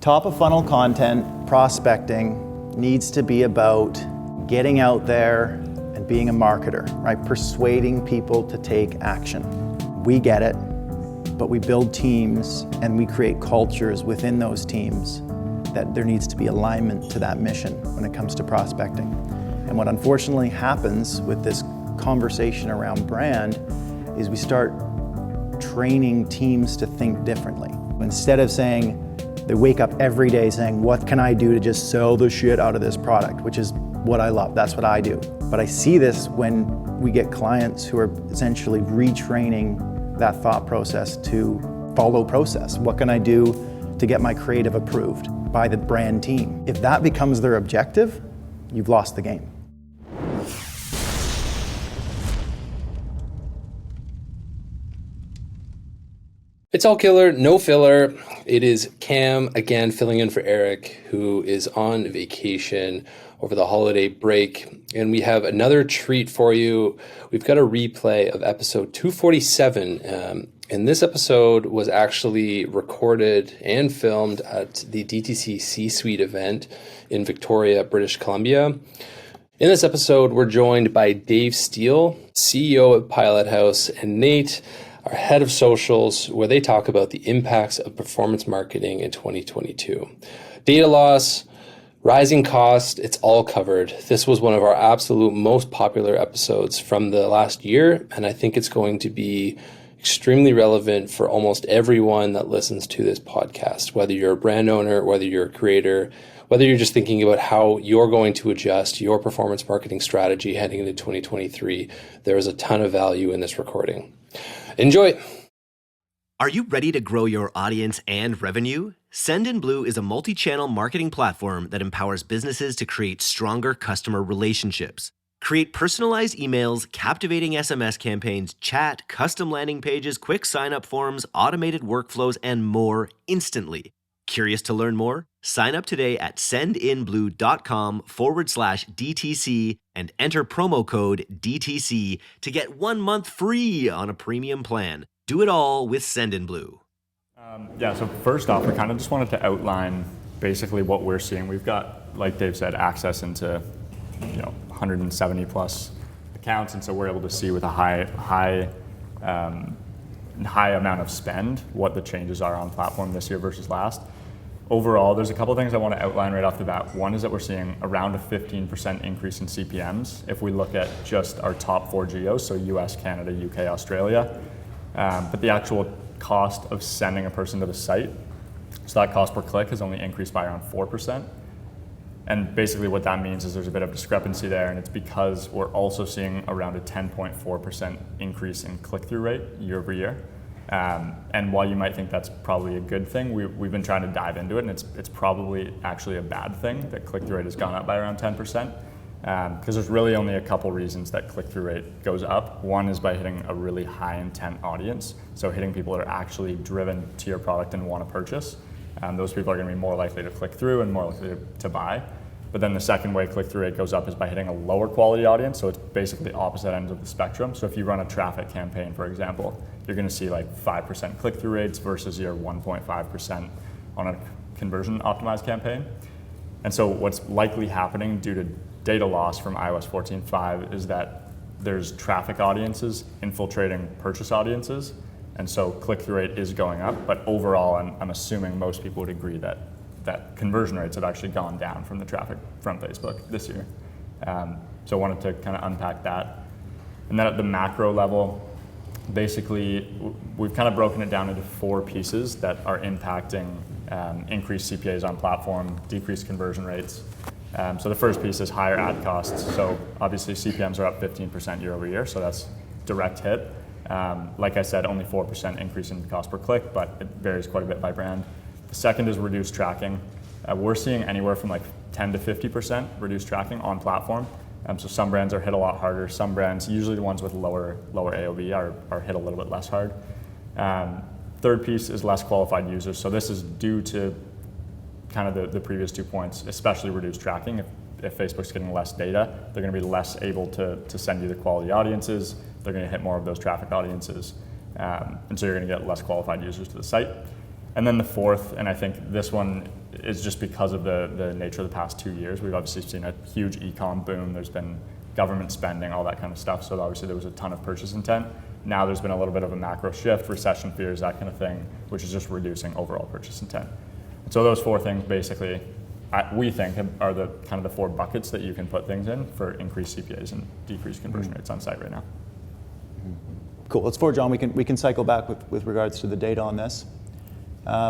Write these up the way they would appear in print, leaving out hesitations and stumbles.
Top of funnel content, prospecting, needs to be about getting out there and being a marketer, right? Persuading people to take action. We get it, but we build teams and we create cultures within those teams that there needs to be alignment to that mission when it comes to prospecting. And what unfortunately happens with this conversation around brand is we start training teams to think differently. Instead of saying, they wake up every day saying, what can I do to just sell the shit out of this product, which is what I love, that's what I do. But I see this when we get clients who are essentially retraining that thought process to follow process. What can I do to get my creative approved by the brand team? If that becomes their objective, you've lost the game. It's all killer, no filler. It is Cam again filling in for Eric, who is on vacation over the holiday break. And we have another treat for you. We've got a replay of episode 247. And this episode was actually recorded and filmed at the DTC C-Suite event in Victoria, British Columbia. In this episode, we're joined by Dave Steele, CEO of Pilothouse, and Nate, our head of socials, where they talk about the impacts of performance marketing in 2022. Data loss, rising cost, it's all covered. This was one of our absolute most popular episodes from the last year, and I think it's going to be extremely relevant for almost everyone that listens to this podcast, whether you're a brand owner, whether you're a creator, whether you're just thinking about how you're going to adjust your performance marketing strategy heading into 2023. There is a ton of value in this recording. Enjoy. Are you ready to grow your audience and revenue? Sendinblue is a multi-channel marketing platform that empowers businesses to create stronger customer relationships. Create personalized emails, captivating SMS campaigns, chat, custom landing pages, quick sign-up forms, automated workflows, and more instantly. Curious to learn more? Sign up today at sendinblue.com/DTC and enter promo code DTC to get 1 month free on a premium plan. Do it all with Sendinblue. So first off, we kind of just wanted to outline basically what we're seeing. We've got, like Dave said, access into 170 plus accounts, and so we're able to see with a high amount of spend what the changes are on platform this year versus last. Overall, there's a couple of things I want to outline right off the bat. One is that we're seeing around a 15% increase in CPMs if we look at just our top 4 geos, so US, Canada, UK, Australia. But the actual cost of sending a person to the site, so that cost per click has only increased by around 4%. And basically what that means is there's a bit of discrepancy there, and it's because we're also seeing around a 10.4% increase in click-through rate year over year. And while you might think that's probably a good thing, we've been trying to dive into it, and it's probably actually a bad thing that click-through rate has gone up by around 10%. Because there's really only a couple reasons that click-through rate goes up. One is by hitting a really high intent audience, so hitting people that are actually driven to your product and want to purchase. Those people are going to be more likely to click through and more likely to buy. But then the second way click-through rate goes up is by hitting a lower quality audience, so it's basically opposite ends of the spectrum. So if you run a traffic campaign, for example, you're going to see like 5% click-through rates versus your 1.5% on a conversion optimized campaign. And so what's likely happening due to data loss from iOS 14.5 is that there's traffic audiences infiltrating purchase audiences, and so click-through rate is going up. But overall, I'm assuming most people would agree that conversion rates have actually gone down from the traffic from Facebook this year. So I wanted to kind of unpack that. And then at the macro level, basically we've kind of broken it down into 4 pieces that are impacting increased CPAs on platform, decreased conversion rates. So the first piece is higher ad costs. So obviously CPMs are up 15% year over year, so that's direct hit. Like I said, only 4% increase in cost per click, but it varies quite a bit by brand. The second is reduced tracking. We're seeing anywhere from like 10 to 50% reduced tracking on platform. So some brands are hit a lot harder. Some brands, usually the ones with lower AOV, are hit a little bit less hard. Third piece is less qualified users. So this is due to kind of the previous 2 points, especially reduced tracking. If Facebook's getting less data, they're going to be less able to send you the quality audiences. They're going to hit more of those traffic audiences. And so you're going to get less qualified users to the site. And then the fourth, and I think this one is just because of the nature of the past 2 years. We've obviously seen a huge e-com boom. There's been government spending, all that kind of stuff. So obviously there was a ton of purchase intent. Now there's been a little bit of a macro shift, recession fears, that kind of thing, which is just reducing overall purchase intent. And so those 4 things basically, we think, are the kind of the 4 buckets that you can put things in for increased CPAs and decreased conversion rates on site right now. Cool. Let's forward, John. We can cycle back with regards to the data on this.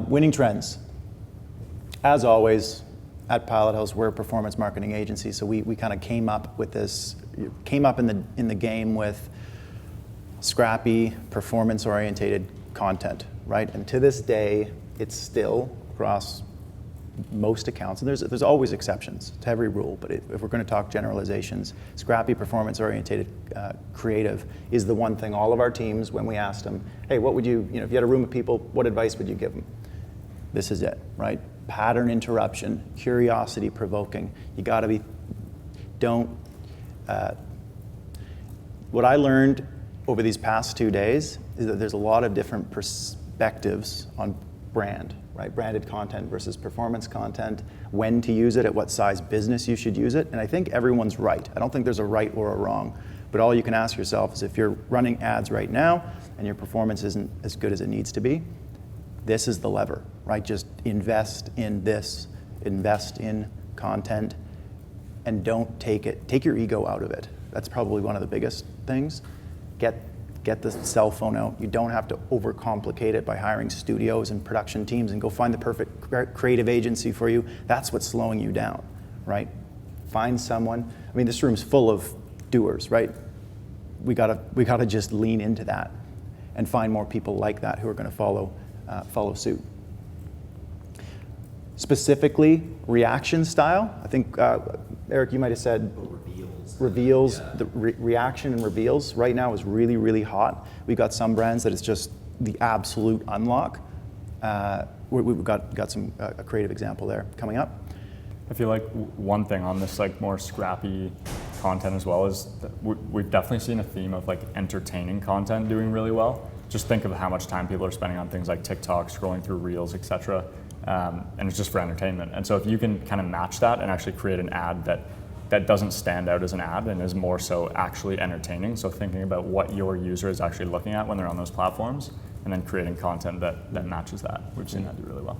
Winning trends. As always, at Pilothouse, we're a performance marketing agency, so we kind of came up in the game with scrappy, performance-orientated content, right? And to this day, it's still across most accounts, and there's always exceptions to every rule, but if we're going to talk generalizations, scrappy, performance-orientated creative is the one thing all of our teams, when we asked them, hey, what would if you had a room of people, what advice would you give them? This is it, right? Pattern interruption, curiosity provoking. You got to be, what I learned over these past 2 days is that there's a lot of different perspectives on brand, right? Branded content versus performance content, when to use it, at what size business you should use it. And I think everyone's right. I don't think there's a right or a wrong. But all you can ask yourself is, if you're running ads right now and your performance isn't as good as it needs to be, this is the lever, right? Just invest in this, invest in content, and don't take your ego out of it. That's probably one of the biggest things. Get the cell phone out. You don't have to overcomplicate it by hiring studios and production teams and go find the perfect creative agency for you. That's what's slowing you down, right? Find someone. I mean, this room's full of doers, right? We gotta just lean into that and find more people like that who are going to follow suit. Specifically, reaction style. I think Eric, you might have said reveals. The reaction and reveals right now is really, really hot. We've got some brands that it's just the absolute unlock. We've got a creative example there coming up. I feel like one thing on this like more scrappy content as well is that we've definitely seen a theme of like entertaining content doing really well. Just think of how much time people are spending on things like TikTok, scrolling through Reels, etc. And it's just for entertainment. And so if you can kind of match that and actually create an ad that doesn't stand out as an ad and is more so actually entertaining, so thinking about what your user is actually looking at when they're on those platforms, and then creating content that matches that. We've seen that do really well.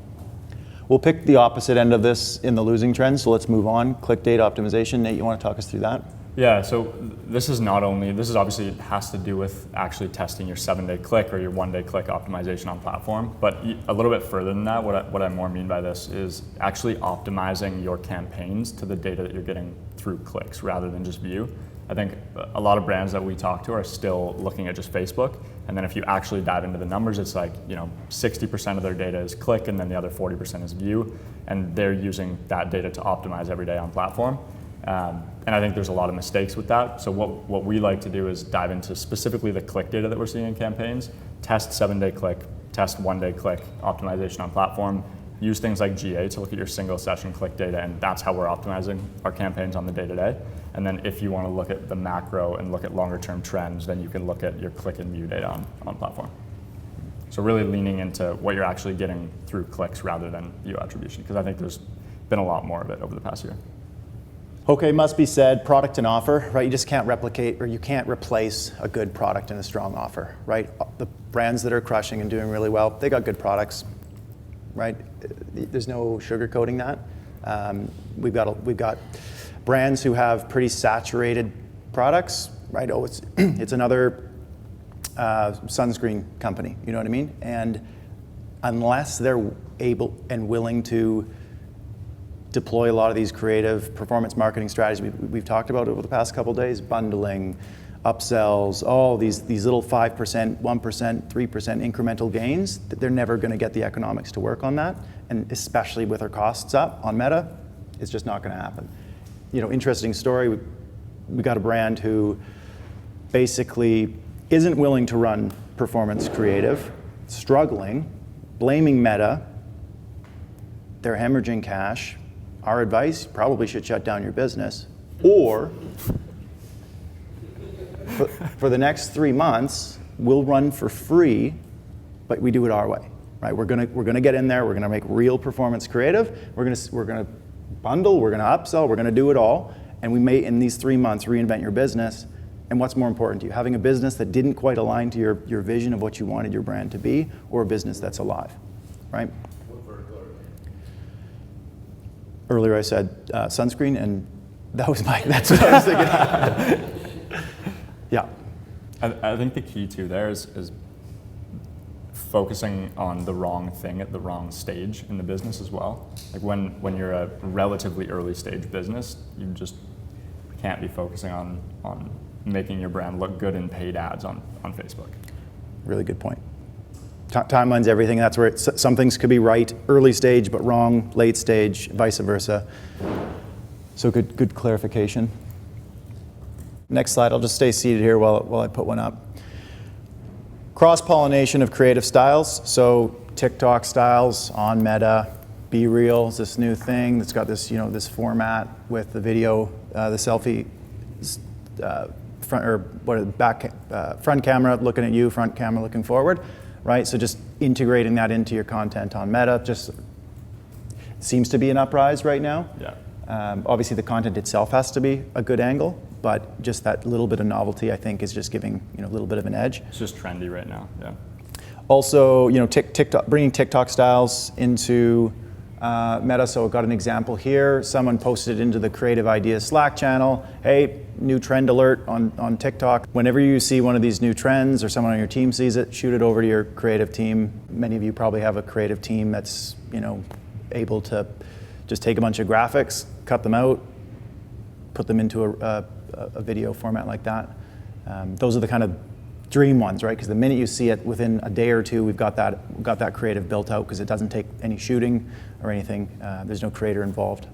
We'll pick the opposite end of this in the losing trend, so let's move on. Click data optimization. Nate, you want to talk us through that? Yeah, so this is obviously, it has to do with actually testing your 7-day click or your 1-day click optimization on platform. But a little bit further than that, what I more mean by this is actually optimizing your campaigns to the data that you're getting through clicks rather than just view. I think a lot of brands that we talk to are still looking at just Facebook. And then if you actually dive into the numbers, it's like, 60% of their data is click and then the other 40% is view. And they're using that data to optimize every day on platform. And I think there's a lot of mistakes with that. So what we like to do is dive into specifically the click data that we're seeing in campaigns, test 7-day click, test 1-day click optimization on platform, use things like GA to look at your single session click data, and that's how we're optimizing our campaigns on the day-to-day. And then if you want to look at the macro and look at longer term trends, then you can look at your click and view data on platform. So really leaning into what you're actually getting through clicks rather than view attribution, because I think there's been a lot more of it over the past year. Okay, must be said, product and offer, right? You just can't replicate, or you can't replace a good product and a strong offer, right? The brands that are crushing and doing really well, they got good products, right? There's no sugarcoating that. We've got brands who have pretty saturated products, right? Oh, it's another sunscreen company, you know what I mean? And unless they're able and willing to deploy a lot of these creative performance marketing strategies we've talked about over the past couple of days, bundling, upsells, all these little 5%, 1%, 3% incremental gains, they're never going to get the economics to work on that. And especially with our costs up on Meta, it's just not going to happen. Interesting story, we got a brand who basically isn't willing to run performance creative, struggling, blaming Meta, they're hemorrhaging cash. Our advice, you probably should shut down your business, or for the next 3 months, we'll run for free, but we do it our way. right? We're gonna get in there. We're gonna make real performance creative. We're gonna bundle. We're gonna upsell. We're gonna do it all. And we may, in these 3 months, reinvent your business. And what's more important to you, having a business that didn't quite align to your vision of what you wanted your brand to be, or a business that's alive, right? What vertical are you in? Earlier I said sunscreen, and that's what I was thinking. Yeah. I think the key too there is focusing on the wrong thing at the wrong stage in the business as well. Like when you're a relatively early stage business, you just can't be focusing on making your brand look good in paid ads on Facebook. Really good point. Timeline's everything. That's where some things could be right early stage, but wrong late stage, vice versa. So good clarification. Next slide. I'll just stay seated here while I put one up. Cross-pollination of creative styles. So TikTok styles on Meta. Be Real is this new thing that's got this, this format with the video, the selfie front camera looking at you, front camera looking forward, right? So just integrating that into your content on Meta just seems to be an uprise right now. Yeah. Obviously, the content itself has to be a good angle, but just that little bit of novelty, I think, is just giving a little bit of an edge. It's just trendy right now. Yeah. Also, TikTok, bringing TikTok styles into Meta. So I've got an example here. Someone posted into the Creative Ideas Slack channel, hey, new trend alert on TikTok. Whenever you see one of these new trends or someone on your team sees it, shoot it over to your creative team. Many of you probably have a creative team that's, able to just take a bunch of graphics, cut them out, put them into a video format like that. Those are the kind of dream ones, right? Because the minute you see it, within a day or two, we've got that creative built out because it doesn't take any shooting or anything. There's no creator involved.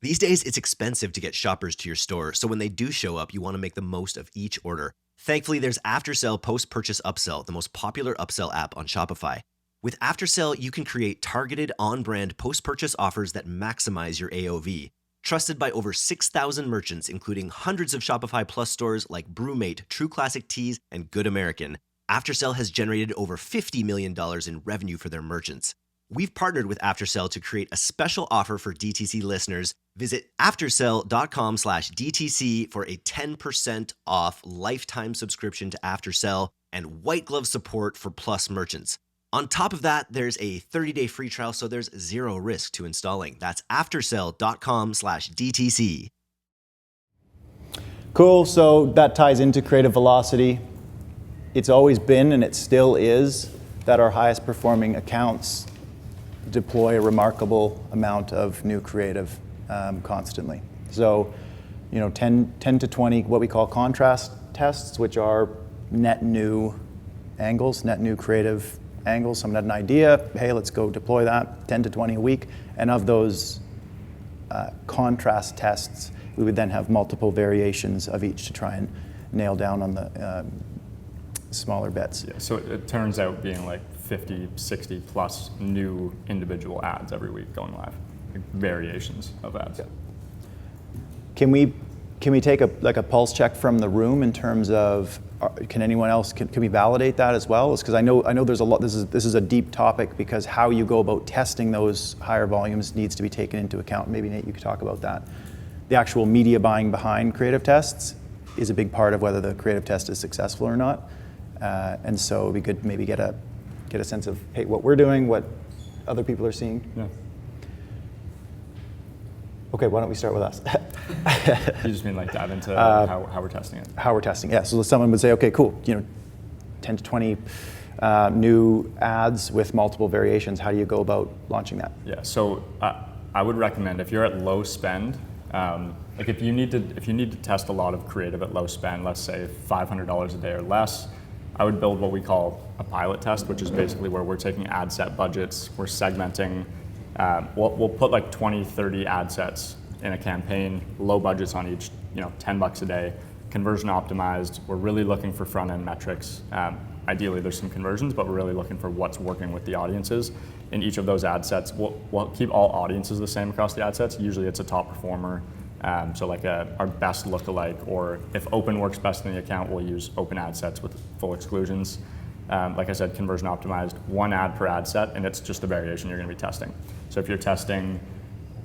These days, it's expensive to get shoppers to your store, so when they do show up, you want to make the most of each order. Thankfully, there's Aftersell Post-Purchase Upsell, the most popular upsell app on Shopify. With Aftersell, you can create targeted on-brand post-purchase offers that maximize your AOV. Trusted by over 6,000 merchants, including hundreds of Shopify Plus stores like Brewmate, True Classic Teas, and Good American, Aftersell has generated over $50 million in revenue for their merchants. We've partnered with Aftersell to create a special offer for DTC listeners. Visit aftersell.com/DTC for a 10% off lifetime subscription to Aftersell and white glove support for Plus merchants. On top of that, there's a 30-day free trial, so there's zero risk to installing. That's aftersell.com/DTC. Cool, so that ties into creative velocity. It's always been, and it still is, that our highest performing accounts deploy a remarkable amount of new creative constantly. So, 10 to 20, what we call contrast tests, which are net new angles, net new creative angles. Someone had an idea, hey, let's go deploy that, 10 to 20 a week. And of those contrast tests, we would then have multiple variations of each to try and nail down on the smaller bets. Yeah, so it turns out being like 50, 60 plus new individual ads every week going live, like variations of ads. Yeah. Can we take a pulse check from the room in terms of, can anyone else, can we validate that as well? Because I know there's a lot, this is a deep topic, because how you go about testing those higher volumes needs to be taken into account. Maybe Nate, you could talk about that. The actual media buying behind creative tests is a big part of whether the creative test is successful or not. And so it'd be good to maybe get a sense of, hey, what we're doing, what other people are seeing. Yeah. Okay, why don't we start with us? You just mean like dive into how we're testing it? How we're testing, yeah. So someone would say, okay, cool, 10 to 20 new ads with multiple variations. How do you go about launching that? Yeah, so I would recommend, if you're at low spend, like if you need to test a lot of creative at low spend, let's say $500 a day or less, I would build what we call a pilot test, which is basically where we're taking ad set budgets, we're segmenting. We'll put like 20, 30 ad sets in a campaign, low budgets on each, $10 a day, conversion optimized. We're really looking for front-end metrics. Ideally, there's some conversions, but we're really looking for what's working with the audiences. In each of those ad sets, we'll keep all audiences the same across the ad sets. Usually it's a top performer, so like our best lookalike, or if open works best in the account, we'll use open ad sets with full exclusions. like I said, conversion optimized, 1 ad per ad set, and it's just the variation you're going to be testing. So if you're testing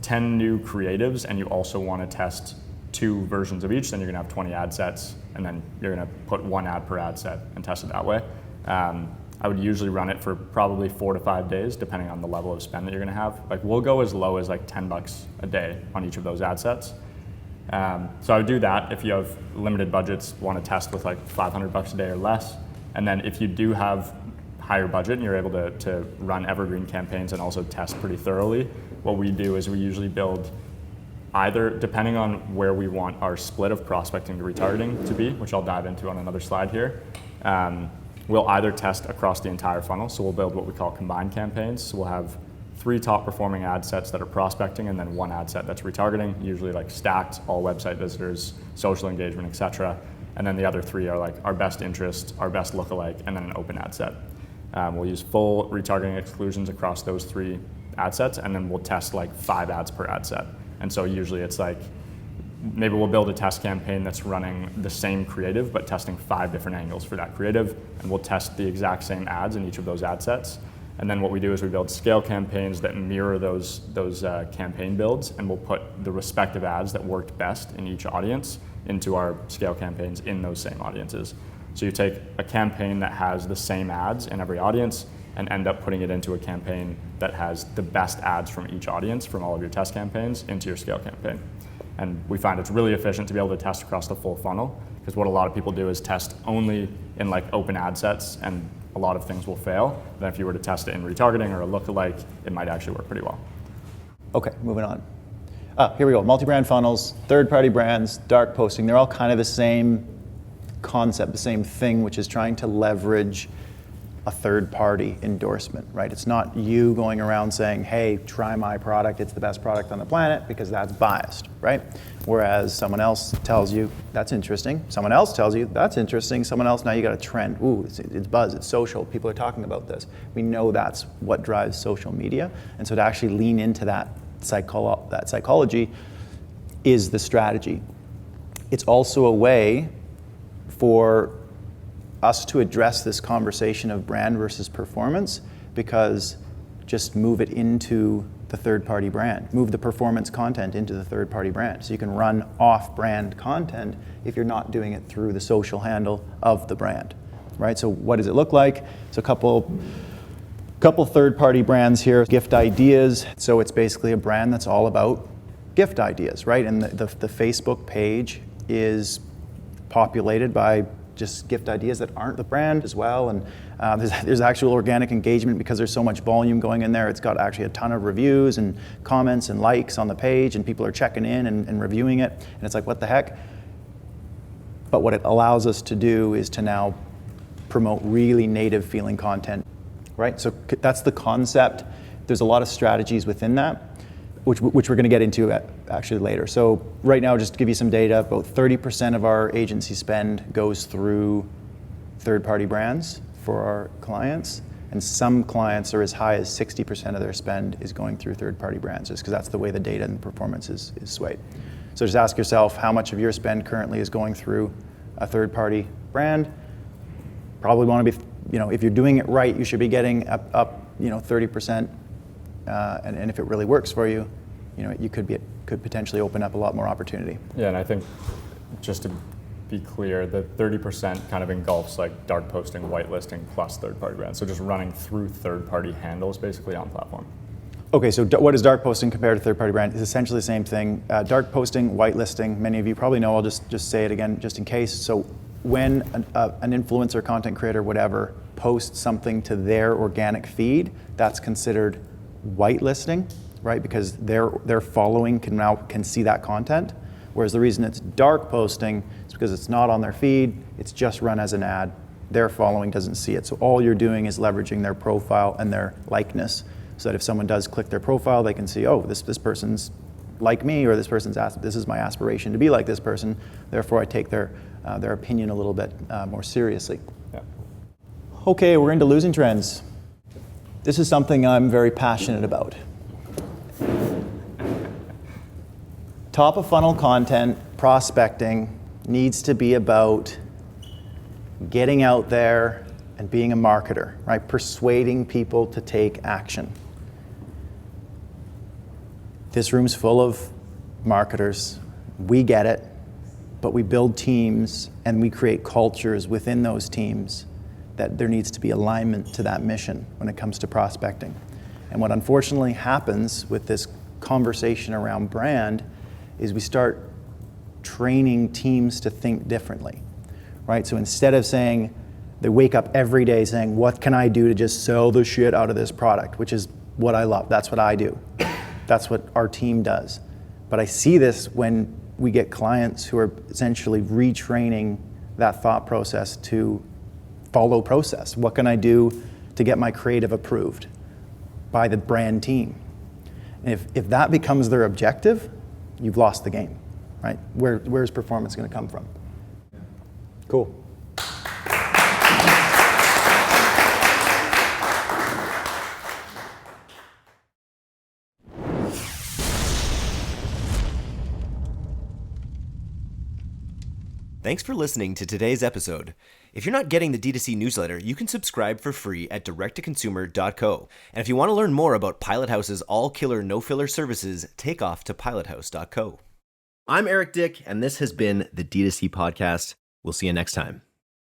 10 new creatives and you also want to test 2 versions of each, then you're going to have 20 ad sets, and then you're going to put 1 ad per ad set and test it that way. I would usually run it for probably 4 to 5 days, depending on the level of spend that you're going to have. Like, we'll go as low as like $10 a day on each of those ad sets. So I would do that if you have limited budgets, want to test with like $500 a day or less. And then if you do have higher budget and you're able to run evergreen campaigns and also test pretty thoroughly, what we do is we usually build either, depending on where we want our split of prospecting to retargeting to be, which I'll dive into on another slide here, we'll either test across the entire funnel. So we'll build what we call combined campaigns. So we'll have 3 top performing ad sets that are prospecting and then 1 ad set that's retargeting, usually like stacked, all website visitors, social engagement, etc. And then the other 3 are like our best interest, our best lookalike, and then an open ad set. We'll use full retargeting exclusions across those 3 ad sets, and then we'll test like 5 ads per ad set. And so usually it's like, maybe we'll build a test campaign that's running the same creative, but testing 5 different angles for that creative, and we'll test the exact same ads in each of those ad sets. And then what we do is we build scale campaigns that mirror those campaign builds, and we'll put the respective ads that worked best in each audience into our scale campaigns in those same audiences. So you take a campaign that has the same ads in every audience and end up putting it into a campaign that has the best ads from each audience from all of your test campaigns into your scale campaign. And we find it's really efficient to be able to test across the full funnel, because what a lot of people do is test only in like open ad sets, and a lot of things will fail. Then if you were to test it in retargeting or a lookalike, it might actually work pretty well. Okay, moving on. Here we go, multi-brand funnels, third-party brands, dark posting, they're all kind of the same concept, the same thing, which is trying to leverage a third-party endorsement, right? It's not you going around saying, hey, try my product, it's the best product on the planet, because that's biased, right? Whereas someone else tells you, that's interesting. Someone else tells you, that's interesting. Someone else, now you got a trend. Ooh, it's buzz, it's social, people are talking about this. We know that's what drives social media. And so to actually lean into that psychology is the strategy. It's also a way for us to address this conversation of brand versus performance, because just move it into the third-party brand. Move the performance content into the third-party brand. So you can run off-brand content if you're not doing it through the social handle of the brand, right? So what does it look like? So a couple third-party brands here. Gift Ideas. So it's basically a brand that's all about gift ideas, right? And the Facebook page is populated by just gift ideas that aren't the brand as well, and there's actual organic engagement because there's so much volume going in there. It's got actually a ton of reviews and comments and likes on the page, and people are checking in and reviewing it, and it's like, what the heck? But what it allows us to do is to now promote really native feeling content, right? So that's the concept. There's a lot of strategies within that, which we're going to get into actually later. So right now, just to give you some data, about 30% of our agency spend goes through third-party brands for our clients, and some clients are as high as 60% of their spend is going through third-party brands, just because that's the way the data and performance is swayed. So just ask yourself how much of your spend currently is going through a third-party brand. Probably want to be, if you're doing it right, you should be getting up 30%. And if it really works for you, you could potentially open up a lot more opportunity. Yeah, and I think just to be clear, the 30% kind of engulfs like dark posting, whitelisting, plus third-party brands. So just running through third-party handles basically on platform. Okay, so what is dark posting compared to third-party brand? It's essentially the same thing. Dark posting, whitelisting, many of you probably know, I'll just say it again just in case. So when an influencer, content creator, whatever, posts something to their organic feed, that's considered whitelisting, right? Because their following can see that content. Whereas the reason it's dark posting is because it's not on their feed, it's just run as an ad. Their following doesn't see it. So all you're doing is leveraging their profile and their likeness, so that if someone does click their profile, they can see, oh, this person's like me, or this is my aspiration to be like this person. Therefore, I take their opinion a little bit more seriously. Yeah. Okay, we're into losing trends. This is something I'm very passionate about. Top of funnel content, prospecting, needs to be about getting out there and being a marketer, right? Persuading people to take action. This room's full of marketers. We get it, but we build teams and we create cultures within those teams that there needs to be alignment to that mission when it comes to prospecting. And what unfortunately happens with this conversation around brand is we start training teams to think differently, right? So instead of saying, they wake up every day saying, what can I do to just sell the shit out of this product, which is what I love. That's what I do. That's what our team does. But I see this when we get clients who are essentially retraining that thought process to follow process. What can I do to get my creative approved by the brand team? And if that becomes their objective, you've lost the game, right? Where's performance going to come from? Cool. Thanks for listening to today's episode. If you're not getting the D2C newsletter, you can subscribe for free at directtoconsumer.co. And if you want to learn more about Pilothouse's all-killer, no-filler services, take off to pilothouse.co. I'm Eric Dick, and this has been the D2C Podcast. We'll see you next time.